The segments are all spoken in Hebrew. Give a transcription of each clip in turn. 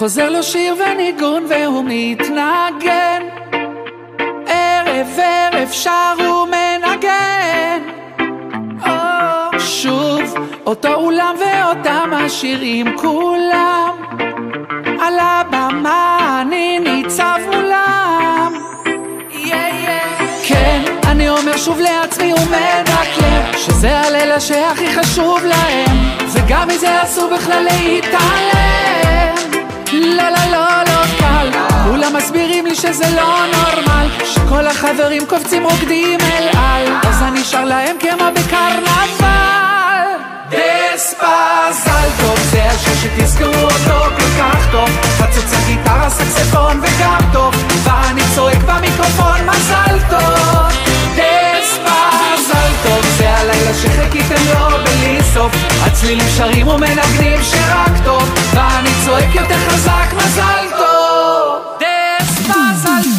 חוזר לו שיר וניגון והוא מתנגן, ערב ערב שר ומנגן. שוב אותו אולם ואותם השירים כולם, על הבמה אני ניצב מולם. כן, אני אומר שוב לעצמי ומדקלם, שזה הלילה שהכי חשוב להם, וגם מזה אסור בכלל להתעלם. לא לא לא לא קל, כולם מסבירים לי שזה לא נורמל, שכל החברים קופצים רוקדים אל על, אז אני שר להם כמו בקרנבל. דספזלטוב זה השיר שתזכרו אותו כל כך טוב, חצוצה גיטרה סקספון וגם טוב, ואני צועק במיקרופון מזל טוב. דספזלטוב זה הלילה שחיכיתם לו בלי סוף, הצלילים שרים ומנגנים שרק טוב, ואני צועק יותר חזק מזל טוב. דספזלטוב.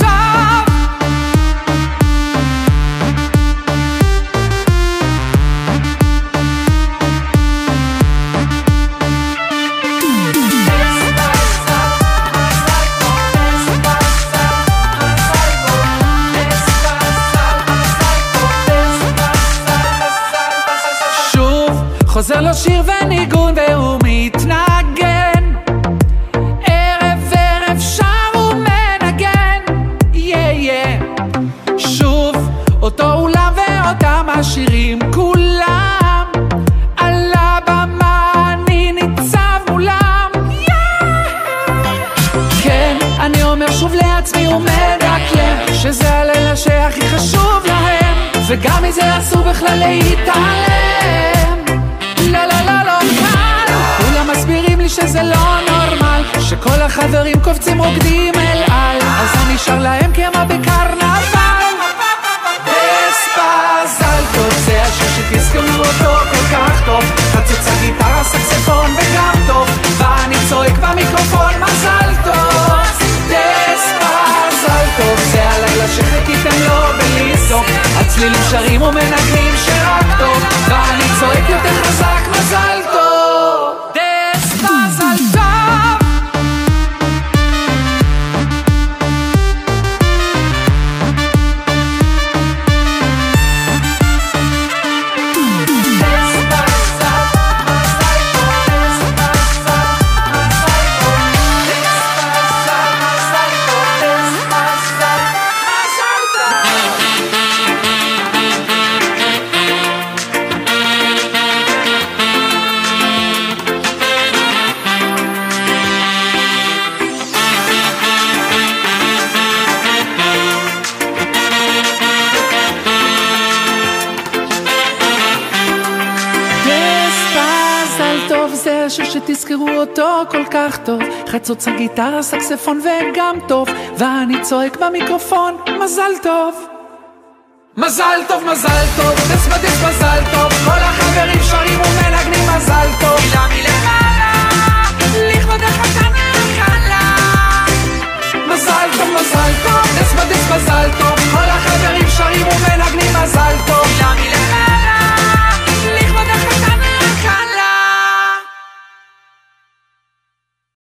חוזר לו שיר וניגון והוא מתנגן, ערב ערב שר ומנגן. שוב אותו אולם ואותם השירים כולם, על הבמה אני ניצב מולם. כן, אני אומר שוב לעצמי ומדקלם, שזה הלילה שהכי חשוב להם, וגם מזה אסור בכלל להתעלם. לא לא לא לא קל, כולם מסבירים לי שזה לא נורמל, שכל החברים קופצים רוקדים אל על, אז אני שר להם כמו בקרנבל. דספזלטוב זה השיר שתזכרו אותו כל כך טוב, חצוצה גיטרה סקספון וגם טוב, ואני צועק במיקרופון מזל טוב. דספזלטוב זה הלילה שחיכיתם לו בלי סוף, הצלילים שרים ומנגנים שרק טוב, ואני צועק יותר חזק מזל טוב. דספזלטוב. זה השיר שתזכרו אותו כל כך טוב, חצוצה גיטרה סקספון וגם טוב, ואני צועק במיקרופון מזל טוב. מזל טוב מזל טוב, דס מזל טוב, כל החברים שרים ומנגנים מזל טוב. מילה מלמעלה לכבוד החתן